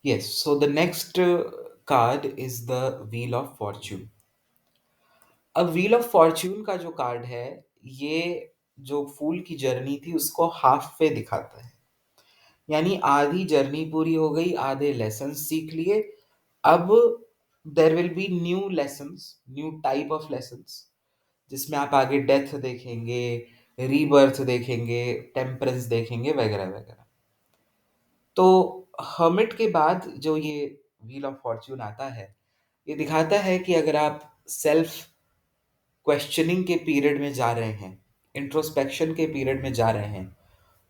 Yes, so the next card is the Wheel of Fortune. अब wheel of Fortune का जो card है, ये जो फूल की जर्नी थी उसको हाफ वे दिखाता है। यानी आधी जर्नी पूरी हो गई, आधे लेसन्स सीख लिए। अब there will be new lessons, new type of lessons, जिसमें आप आगे डेथ देखेंगे, रीबर्थ देखेंगे, टेम्परेंस देखेंगे, वगैरह वगैरह। तो हर्मिट के बाद जो ये व्हील ऑफ फॉर्च्यून आता है, ये दिखाता है कि अगर आप सेल्फ क्वेश्चनिंग के पीरियड में जा रहे हैं, इंट्रोस्पेक्शन के पीरियड में जा रहे हैं,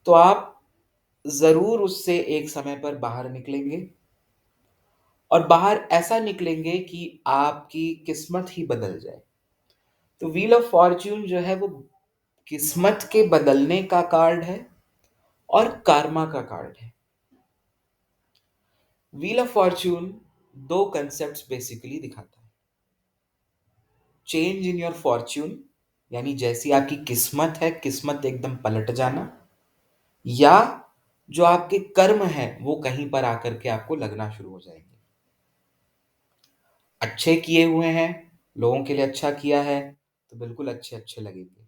तो आप ज़रूर उससे एक समय पर बाहर निकलेंगे, और बाहर ऐसा निकलेंगे कि आपकी किस्मत ही बदल जाए। तो व्हील ऑफ फॉर्च्यून जो है वो किस्मत के बदलने का कार्ड है और कर्मा का कार्ड है। व्हील ऑफ फॉर्च्यून दो कंसेप्ट्स बेसिकली दिखाता है। चेंज इन योर फॉर्च्यून, यानी जैसी आपकी किस्मत है, किस्मत एकदम पलट जाना, या जो आपके कर्म हैं वो कहीं पर आकर के आपको लगना शुरू हो जाएंगे। अच्छे किए हुए हैं, लोगों के लिए अच्छा किया है, तो बिल्कुल अच्छे अच्छे लगेंगे।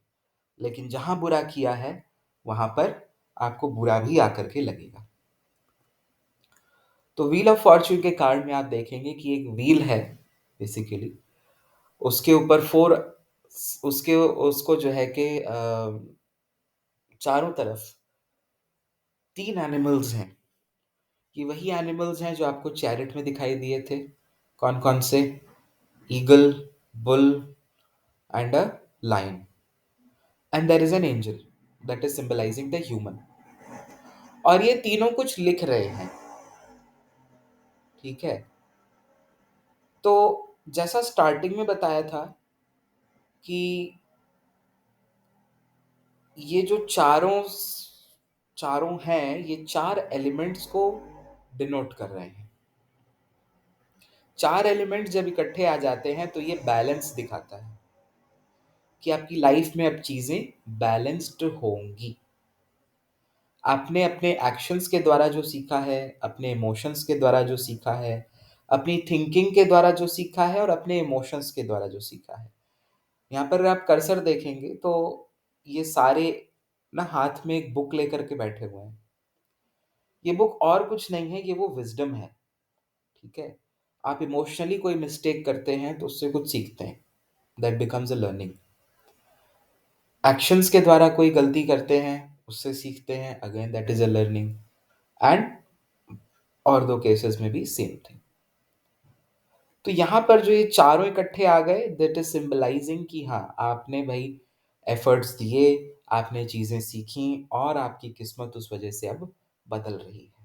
लेकिन जहां बुरा किया है, वहां पर आपको बुरा भी आकर के लगेगा। तो व्हील ऑफ फॉर्च्यून के कार्ड में आप देखेंगे कि एक व्हील है बेसिकली, उसके ऊपर फोर, उसके उसको जो है कि चारों तरफ तीन एनिमल्स हैं। ये वही एनिमल्स हैं जो आपको चैरिट में दिखाई दिए थे। कौन कौन से? Eagle, bull and a lion, and there is an angel that is symbolising the human. और ये तीनों कुछ लिख रहे हैं, ठीक है। तो जैसा स्टार्टिंग में बताया था कि ये जो चारों चारों हैं, ये चार एलिमेंट्स को डिनोट कर रहे हैं। चार एलिमेंट्स जब इकट्ठे आ जाते हैं तो ये बैलेंस दिखाता है कि आपकी लाइफ में अब चीजें बैलेंस्ड होंगी। आपने अपने एक्शंस के द्वारा जो सीखा है, अपने इमोशंस के द्वारा जो सीखा है, अपनी थिंकिंग के द्वारा जो सीखा है, और अपने इमोशंस के द्वारा जो सीखा है, यहाँ पर आप कर्सर देखेंगे तो ये सारे ना हाथ में एक बुक लेकर के बैठे हुए हैं। ये बुक और कुछ नहीं है, ये वो विजडम है, ठीक है। आप इमोशनली कोई मिस्टेक करते हैं तो उससे कुछ सीखते हैं, that becomes a learning. Actions के द्वारा कोई गलती करते हैं, उससे सीखते हैं, again that is a learning. And और दो केसेस में भी सेम थिंग। तो यहाँ पर जो ये चारों इकट्ठे आ गए, दैट इज सिंबलाइजिंग कि हाँ, आपने भाई एफर्ट्स दिए, आपने चीजें सीखी, और आपकी किस्मत उस वजह से अब बदल रही है।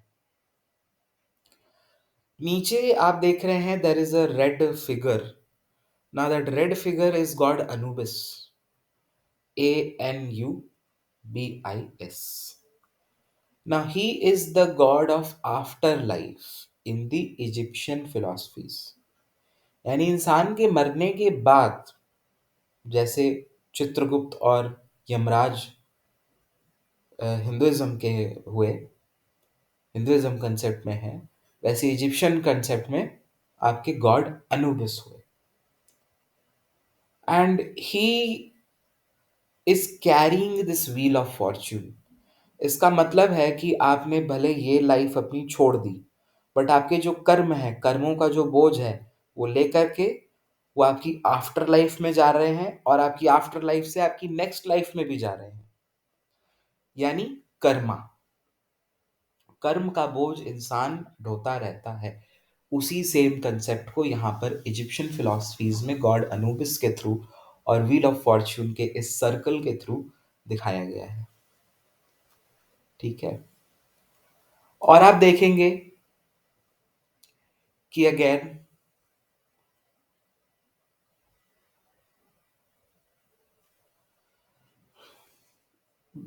नीचे आप देख रहे हैं there is a red figure. Now that red figure is god Anubis, Anubis. Now he is the god of afterlife in the Egyptian philosophies. यानी इंसान के मरने के बाद, जैसे चित्रगुप्त और यमराज हिंदुइज्म के हुए, हिंदुइज्म कंसेप्ट में है, वैसे इजिप्शियन कंसेप्ट में आपके गॉड अनुबिस हुए। And he is carrying this wheel of Fortune. इसका मतलब है कि आपने भले ये लाइफ अपनी छोड़ दी, बट आपके जो कर्म है, कर्मों का जो बोझ है, वो लेकर के वो आपकी आफ्टर लाइफ में जा रहे हैं, और आपकी आफ्टर लाइफ से आपकी नेक्स्ट लाइफ में भी जा रहे हैं। यानी कर्मा, कर्म का बोझ इंसान ढोता रहता है। उसी सेम कंसेप्ट को यहाँ पर इजिप्शियन फिलॉसफीज में गॉड अनुबिस के थ्रू और व्हील ऑफ फॉर्च्यून के इस सर्कल के थ्रू दिखाया गया है, ठीक है। और आप देखेंगे कि अगेन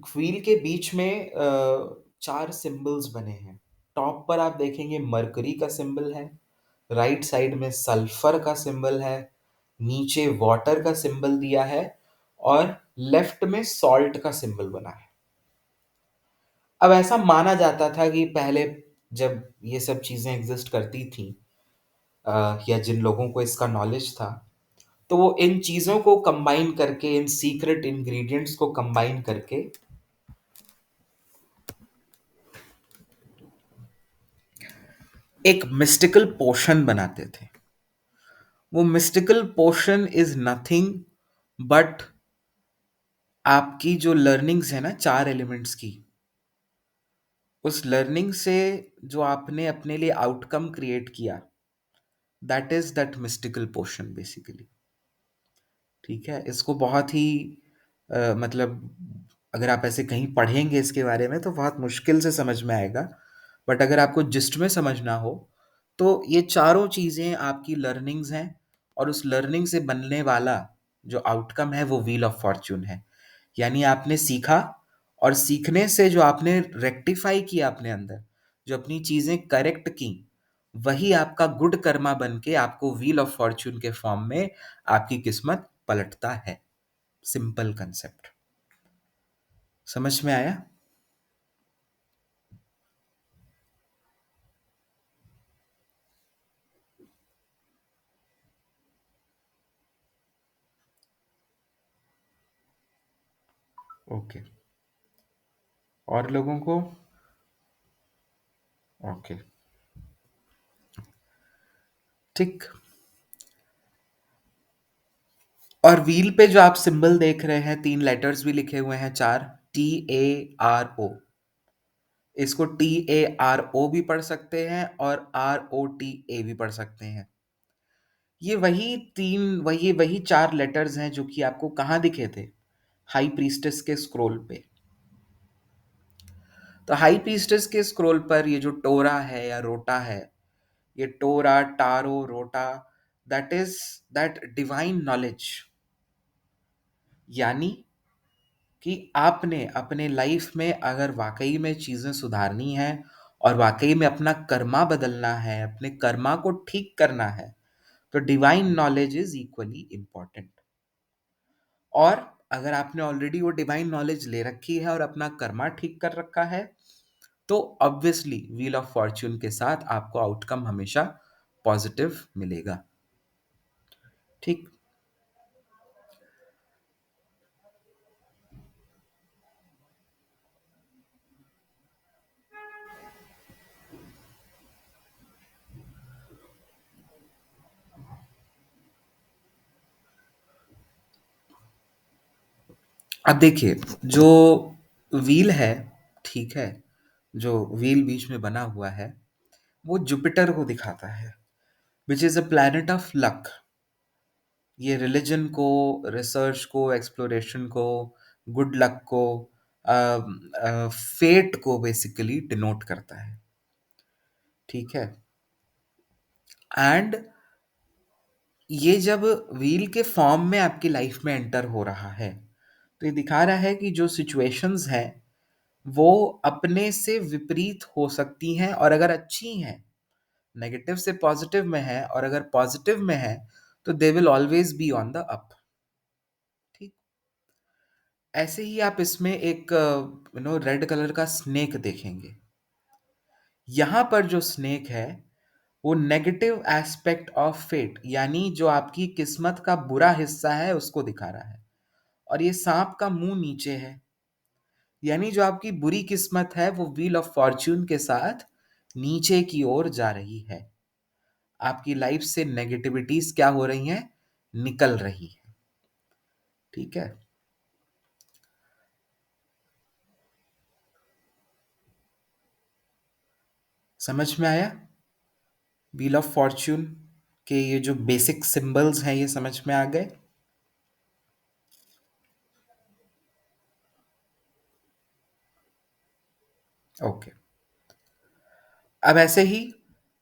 व्हील के बीच में चार सिंबल्स बने हैं। टॉप पर आप देखेंगे मरकरी का सिंबल है, राइट साइड में सल्फर का सिंबल है, नीचे वाटर का सिंबल दिया है, और लेफ्ट में सॉल्ट का सिंबल बना है। अब ऐसा माना जाता था कि पहले जब ये सब चीज़ें एग्जिस्ट करती थी, या जिन लोगों को इसका नॉलेज था, तो वो इन चीज़ों को कंबाइन करके, इन सीक्रेट इंग्रेडिएंट्स को कंबाइन करके एक मिस्टिकल पोशन बनाते थे। वो mystical potion is nothing but आपकी जो लर्निंग्स है ना 4 एलिमेंट्स की, उस लर्निंग से जो आपने अपने लिए आउटकम क्रिएट किया, that is that mystical potion basically. ठीक है, इसको बहुत ही मतलब अगर आप ऐसे कहीं पढ़ेंगे इसके बारे में तो बहुत मुश्किल से समझ में आएगा, बट अगर आपको जिस्ट में समझना हो तो ये चारों चीज़ें आपकी लर्निंग्स हैं, और उस लर्निंग से बनने वाला जो आउटकम है वो व्हील ऑफ फॉर्च्यून है। यानी आपने सीखा, और सीखने से जो आपने रेक्टिफाई किया अपने अंदर, जो अपनी चीज़ें करेक्ट की, वही आपका गुड कर्मा बन के आपको व्हील ऑफ फॉर्च्यून के फॉर्म में आपकी किस्मत पलटता है। Simple concept. समझ में आया? ओके। और लोगों को? ओके। ठीक। और व्हील पे जो आप सिंबल देख रहे हैं, 3 लेटर्स भी लिखे हुए हैं, 4, TARO। इसको TARO भी पढ़ सकते हैं और ROTA भी पढ़ सकते हैं। ये वही वही 4 लेटर्स हैं जो कि आपको कहाँ दिखे थे? हाई प्रीस्टेस के स्क्रोल पे। तो हाई प्रीस्टेस के स्क्रोल पर ये जो टोरा है या रोटा है, ये टोरा, टारो, रोटा, that is that divine knowledge. यानी कि आपने अपने लाइफ में अगर वाकई में चीज़ें सुधारनी है और वाकई में अपना कर्मा बदलना है, अपने कर्मा को ठीक करना है, तो divine knowledge is equally important. और अगर आपने ऑलरेडी वो डिवाइन नॉलेज ले रखी है और अपना कर्मा ठीक कर रखा है, तो ऑब्वियसली व्हील ऑफ फॉर्च्यून के साथ आपको आउटकम हमेशा पॉजिटिव मिलेगा। ठीक। अब देखिए, जो व्हील है, ठीक है, जो व्हील बीच में बना हुआ है, वो जुपिटर को दिखाता है, which is a planet of luck. ये रिलीजन को, रिसर्च को, एक्सप्लोरेशन को, गुड लक को, फेट को बेसिकली डिनोट करता है। ठीक है। एंड ये जब व्हील के फॉर्म में आपकी लाइफ में एंटर हो रहा है, तो ये दिखा रहा है कि जो सिचुएशंस हैं वो अपने से विपरीत हो सकती हैं, और अगर अच्छी हैं, नेगेटिव से पॉजिटिव में है, और अगर पॉजिटिव में है तो they will always be on the up. ठीक। ऐसे ही आप इसमें एक रेड कलर का स्नेक देखेंगे। यहाँ पर जो स्नेक है वो नेगेटिव एस्पेक्ट ऑफ फेट, यानी जो आपकी किस्मत का बुरा हिस्सा है उसको दिखा रहा है। और ये सांप का मुंह नीचे है, यानी जो आपकी बुरी किस्मत है वो व्हील ऑफ फॉर्च्यून के साथ नीचे की ओर जा रही है। आपकी लाइफ से नेगेटिविटीज क्या हो रही हैं? निकल रही है। ठीक है। समझ में आया? व्हील ऑफ फॉर्च्यून के ये जो बेसिक सिंबल्स हैं ये समझ में आ गए? ओके। अब ऐसे ही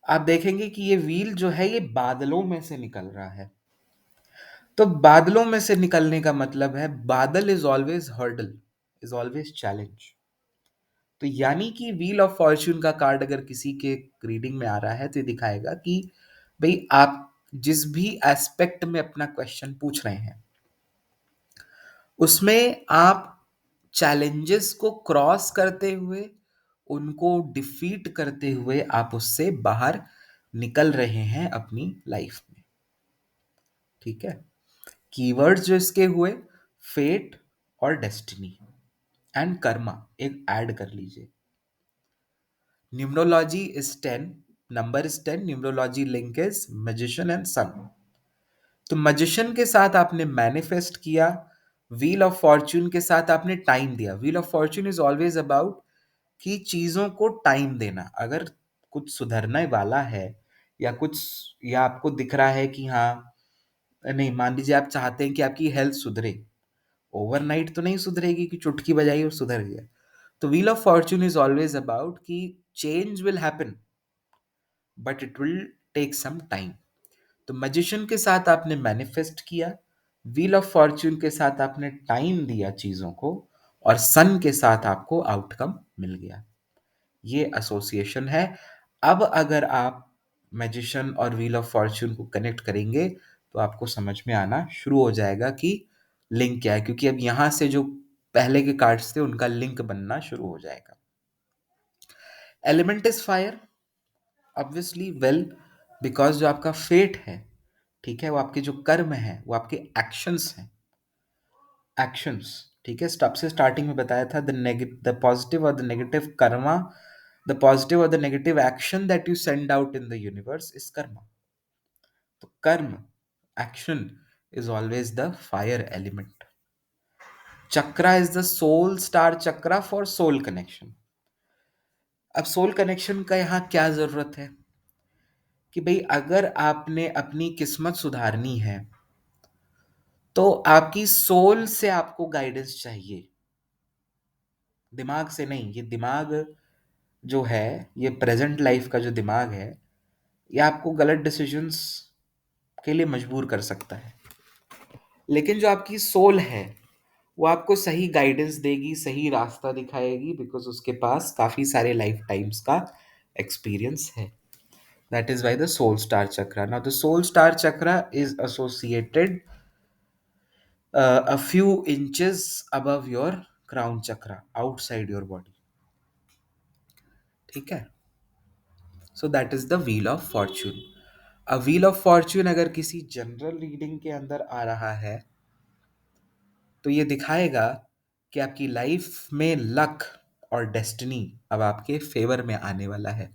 आप देखेंगे कि ये व्हील जो है ये बादलों में से निकल रहा है। तो बादलों में से निकलने का मतलब है बादल is always hurdle, is always challenge. तो यानी कि व्हील ऑफ फॉर्च्यून का कार्ड अगर किसी के रीडिंग में आ रहा है तो ये दिखाएगा कि भाई आप जिस भी एस्पेक्ट में अपना क्वेश्चन पूछ रहे हैं उसमें आप चैलेंजेस को क्रॉस करते हुए उनको डिफीट करते हुए आप उससे बाहर निकल रहे हैं अपनी लाइफ में। ठीक है। कीवर्ड्स जो इसके हुए, फेट और डेस्टिनी एंड कर्मा, एक ऐड कर लीजिए। Numerology is 10, number is 10, numerology link is magician and sun. तो मैजिशियन के साथ आपने मैनिफेस्ट किया, व्हील ऑफ फॉर्च्यून के साथ आपने टाइम दिया। Wheel of fortune is always about कि चीजों को टाइम देना। अगर कुछ सुधरने वाला है या कुछ, या आपको दिख रहा है कि हाँ, नहीं, मान लीजिए आप चाहते हैं कि आपकी हेल्थ सुधरे, ओवरनाइट तो नहीं सुधरेगी कि चुटकी बजाई और सुधर गया। तो wheel of fortune is always about कि change will happen but it will take some time. तो मैजिशियन के साथ आपने मैनिफेस्ट किया, व्हील ऑफ फॉर्च्यून के साथ आपने टाइम दिया चीजों को, और सन के साथ आपको आउटकम मिल गया। ये एसोसिएशन है। अब अगर आप मैजिशियन और व्हील ऑफ फॉर्च्यून को कनेक्ट करेंगे तो आपको समझ में आना शुरू हो जाएगा कि लिंक क्या है, क्योंकि अब यहां से जो पहले के कार्ड्स थे उनका लिंक बनना शुरू हो जाएगा। Element is fire, obviously, well, because जो आपका फेट है, ठीक है, वो आपके जो कर्म है, वो आपके एक्शंस हैं। एक्शंस, ठीक है, स्टॉप से स्टार्टिंग में बताया था, द पॉजिटिव और the negative karma, the positive और the negative action that you send out in the universe is karma. तो कर्म, action, is always the fire element. Chakra is the soul star chakra for soul connection. अब soul connection का यहाँ क्या जरूरत है कि भाई अगर आपने अपनी किस्मत सुधारनी है तो आपकी सोल से आपको गाइडेंस चाहिए, दिमाग से नहीं। ये दिमाग जो है, ये प्रेजेंट लाइफ का जो दिमाग है, ये आपको गलत डिसीजंस के लिए मजबूर कर सकता है। लेकिन जो आपकी सोल है वो आपको सही गाइडेंस देगी, सही रास्ता दिखाएगी, बिकॉज उसके पास काफी सारे लाइफ टाइम्स का एक्सपीरियंस है। That is why the soul star chakra. Now the soul star chakra is associated a few inches above your crown chakra, outside your body। ठीक है। So that is the wheel of Fortune. A wheel of Fortune अगर किसी general reading के अंदर आ रहा है तो ये दिखाएगा कि आपकी लाइफ में लक और डेस्टिनी अब आपके फेवर में आने वाला है।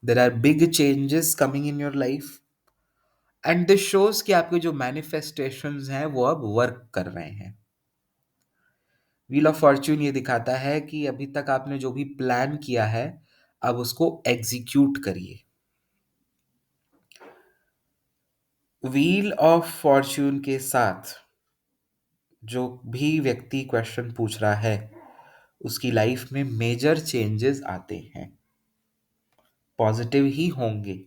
There are big changes coming in your life and this shows कि आपके जो मैनिफेस्टेशंस हैं वो अब वर्क कर रहे हैं। व्हील ऑफ फॉर्च्यून ये दिखाता है कि अभी तक आपने जो भी प्लान किया है अब उसको एग्जीक्यूट करिए। व्हील ऑफ फॉर्च्यून के साथ जो भी व्यक्ति क्वेश्चन पूछ रहा है उसकी लाइफ में मेजर चेंजेस आते हैं, पॉजिटिव ही होंगे,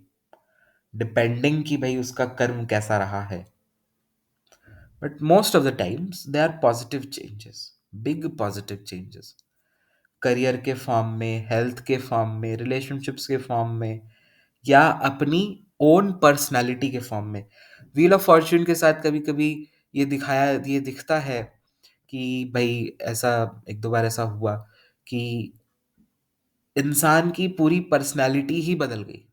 डिपेंडिंग कि भाई उसका कर्म कैसा रहा है, but most of the times they are positive changes, big positive changes, career के फॉर्म में, हेल्थ के फॉर्म में, रिलेशनशिप्स के फॉर्म में, या अपनी ओन पर्सनालिटी के फॉर्म में। व्हील ऑफ फॉर्च्यून के साथ कभी कभी ये दिखता है कि भाई ऐसा एक दो बार ऐसा हुआ कि इंसान की पूरी पर्सनालिटी ही बदल गई,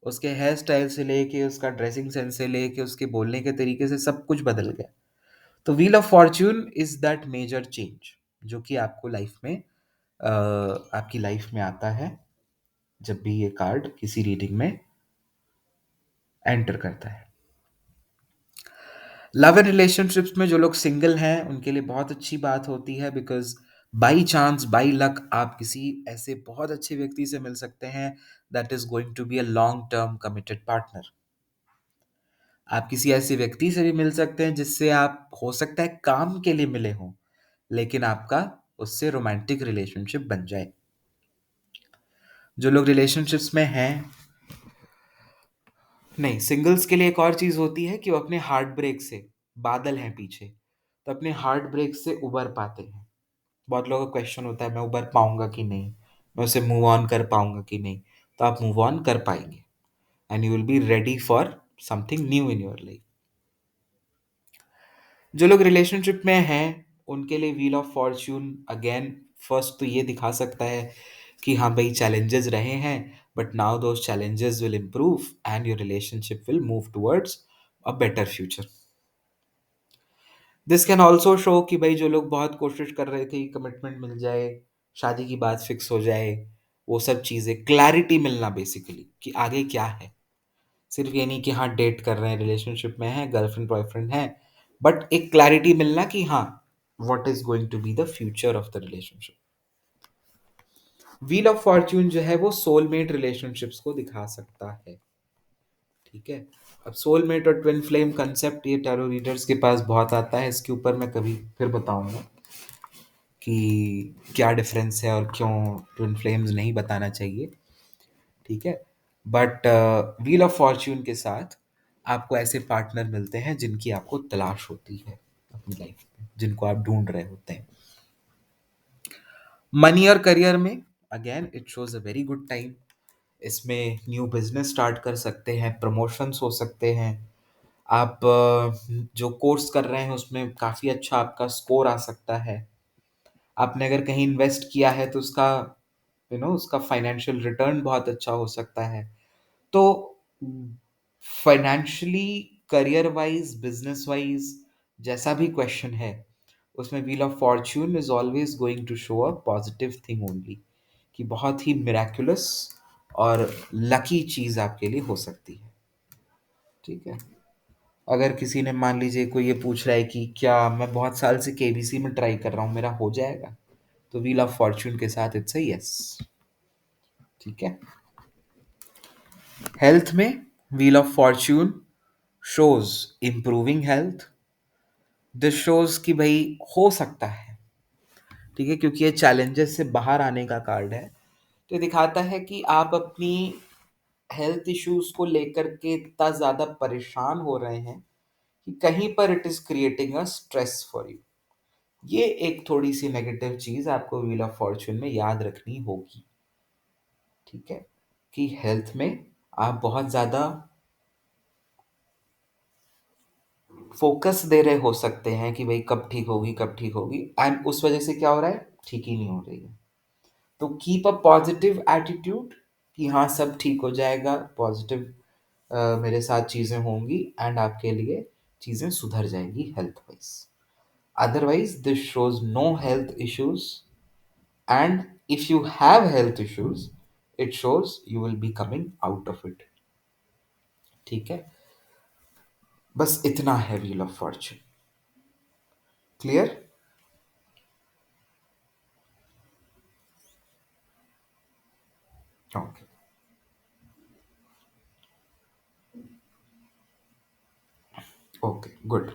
उसके हेयर स्टाइल से लेके उसका ड्रेसिंग सेंस से लेके उसके बोलने के तरीके से सब कुछ बदल गया। तो wheel of fortune is that major change जो कि आपको लाइफ में आपकी लाइफ में आता है जब भी ये कार्ड किसी रीडिंग में एंटर करता है। लव एंड रिलेशनशिप्स में जो लोग सिंगल हैं उनके लिए बहुत अच्छी बात होती है, because by chance, by luck, आप किसी ऐसे बहुत अच्छे व्यक्ति से मिल सकते हैं that is going to be a long term committed partner. आप किसी ऐसे व्यक्ति से भी मिल सकते हैं जिससे आप हो सकता है काम के लिए मिले हों, लेकिन आपका उससे रोमांटिक रिलेशनशिप बन जाए। जो लोग रिलेशनशिप्स में हैं, नहीं, सिंगल्स के लिए एक और चीज होती है कि वो अपने हार्ट ब्रेक से, बादल हैं पीछे, तो अपने हार्ट ब्रेक से उबर पाते हैं। बहुत लोगों का क्वेश्चन होता है मैं उबर पाऊंगा कि नहीं, मैं उसे मूव ऑन कर पाऊंगा कि नहीं। तो आप मूव ऑन कर पाएंगे and you will be ready for something new in your life. जो लोग रिलेशनशिप में हैं उनके लिए wheel of Fortune again first तो ये दिखा सकता है कि हाँ भाई चैलेंजेस रहे हैं, but now those challenges will improve and your relationship will move towards a better future. This can also show कि भाई जो लोग बहुत कोशिश कर रहे थे कमिटमेंट मिल जाए, शादी की बात फिक्स हो जाए, वो सब चीज़ें क्लैरिटी मिलना बेसिकली कि आगे क्या है। सिर्फ ये नहीं कि हाँ डेट कर रहे हैं, रिलेशनशिप में है, गर्लफ्रेंड बॉयफ्रेंड है, बट एक क्लैरिटी मिलना कि हाँ what is going to be the future of the relationship. Wheel of fortune जो है वो सोलमेट रिलेशनशिप्स को दिखा सकता है। ठीक है। अब सोलमेट और ट्विन फ्लेम कंसेप्ट ये टैरो रीडर्स के पास बहुत आता है, इसके ऊपर मैं कभी फिर बताऊंगा कि क्या डिफरेंस है और क्यों ट्विन फ्लेम्स नहीं बताना चाहिए। ठीक है। बट व्हील ऑफ फॉर्च्यून के साथ आपको ऐसे पार्टनर मिलते हैं जिनकी आपको तलाश होती है अपनी लाइफ में, जिनको आप ढूंढ रहे होते हैं। मनी और करियर में again it shows a very good time. इसमें न्यू बिजनेस स्टार्ट कर सकते हैं, प्रमोशंस हो सकते हैं, आप जो कोर्स कर रहे हैं उसमें काफ़ी अच्छा आपका स्कोर आ सकता है। आपने अगर कहीं इन्वेस्ट किया है तो उसका उसका फाइनेंशियल रिटर्न बहुत अच्छा हो सकता है। तो financially, career wise, business wise, जैसा भी क्वेश्चन है उसमें wheel of fortune is always going to show a positive thing only, कि बहुत ही मिराकुलस और लकी चीज आपके लिए हो सकती है। ठीक है। अगर किसी ने मान लीजिए कोई ये पूछ रहा है कि क्या मैं बहुत साल से केबीसी में ट्राई कर रहा हूँ, मेरा हो जाएगा, तो व्हील ऑफ फॉर्च्यून के साथ इट्स अ यस। ठीक है। हेल्थ में wheel of Fortune shows improving health. This shows कि भाई हो सकता है, ठीक है, क्योंकि ये चैलेंजेस से बाहर आने का कार्ड है, तो ये दिखाता है कि आप अपनी हेल्थ इश्यूज को लेकर के इतना ज्यादा परेशान हो रहे हैं कि कहीं पर it is creating a stress for you. ये एक थोड़ी सी नेगेटिव चीज आपको व्हील ऑफ फॉर्च्यून में याद रखनी होगी। ठीक है। कि हेल्थ में आप बहुत ज्यादा फोकस दे रहे हो सकते हैं कि भाई कब ठीक होगी, कब ठीक होगी, एंड उस वजह से क्या हो रहा है, ठीक ही नहीं हो रही है। तो कीप अ पॉजिटिव एटीट्यूड कि हाँ सब ठीक हो जाएगा, पॉजिटिव मेरे साथ चीज़ें होंगी एंड आपके लिए चीज़ें सुधर जाएंगी health wise. Otherwise this shows no health issues, and if you have health issues it shows you will be coming out of it. ठीक है। बस इतना है wheel of fortune. Clear? Okay. Okay good.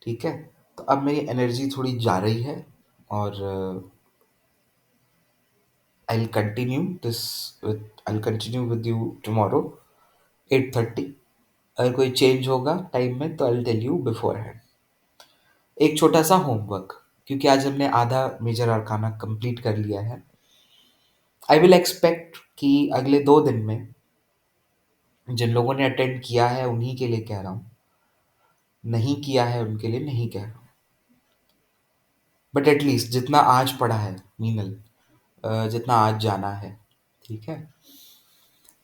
ठीक है। तो अब मेरी एनर्जी थोड़ी जा रही है और I continue this I continue with you tomorrow 8:30। अगर कोई चेंज होगा टाइम में तो I tell you beforehand. एक छोटा सा होमवर्क, क्योंकि आज हमने आधा मेजर आर्काना कंप्लीट कर लिया है। आई विल एक्सपेक्ट कि अगले 2 दिन में जिन लोगों ने अटेंड किया है उन्हीं के लिए कह रहा हूँ, नहीं किया है उनके लिए नहीं कह रहा हूँ, बट एटलीस्ट जितना आज पढ़ा है मीनल, जितना आज जाना है, ठीक है,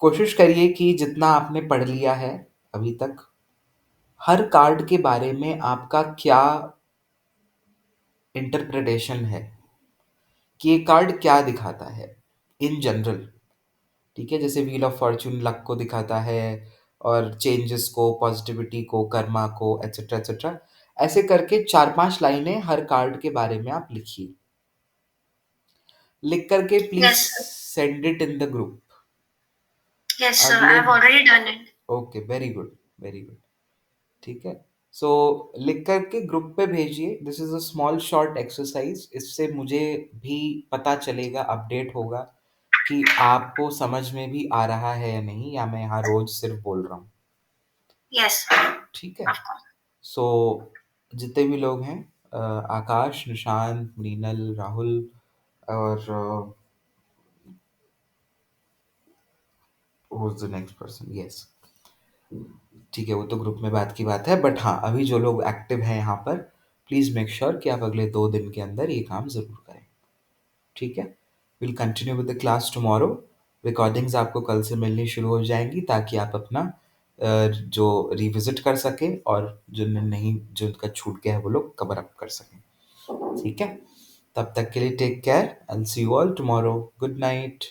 कोशिश करिए कि जितना आपने पढ़ लिया है अभी तक, हर कार्ड के बारे में आपका क्या इंटरप्रिटेशन है, कि ये कार्ड क्या दिखाता है इन जनरल। ठीक है। जैसे व्हील ऑफ फॉर्च्यून लक को दिखाता है, और चेंजेस को, पॉजिटिविटी को, कर्मा को, एटसेट्रा एटसेट्रा, ऐसे करके 4-5 लाइनें हर कार्ड के बारे में आप लिखिए। लिख करके please Yes, sir. Send it in the group. Yes, sir. अगले I've already done it. Okay very good, very good. ठीक है। सो लिख करके ग्रुप पे भेजिए। This is a small short exercise, इससे मुझे भी पता चलेगा, अपडेट होगा कि आपको समझ में भी आ रहा है या नहीं, या मैं यहाँ रोज सिर्फ बोल रहा हूँ। Yes, ठीक है। of course. सो जितने भी लोग हैं, आकाश, निशांत, मृणाल, राहुल और who is the next person, yes, ठीक है, वो तो ग्रुप में बात की बात है, बट हाँ अभी जो लोग एक्टिव हैं यहाँ पर, प्लीज़ मेक श्योर कि आप अगले 2 दिन के अंदर ये काम ज़रूर करें। ठीक है। Will continue with the class tomorrow. Recordings आपको कल से मिलनी शुरू हो जाएंगी ताकि आप अपना जो रिविजिट कर सकें और जो नहीं जो उनका छूट गया है वो लोग कवर अप कर सकें। ठीक है, तब तक के लिए take care and see you all tomorrow. Good night.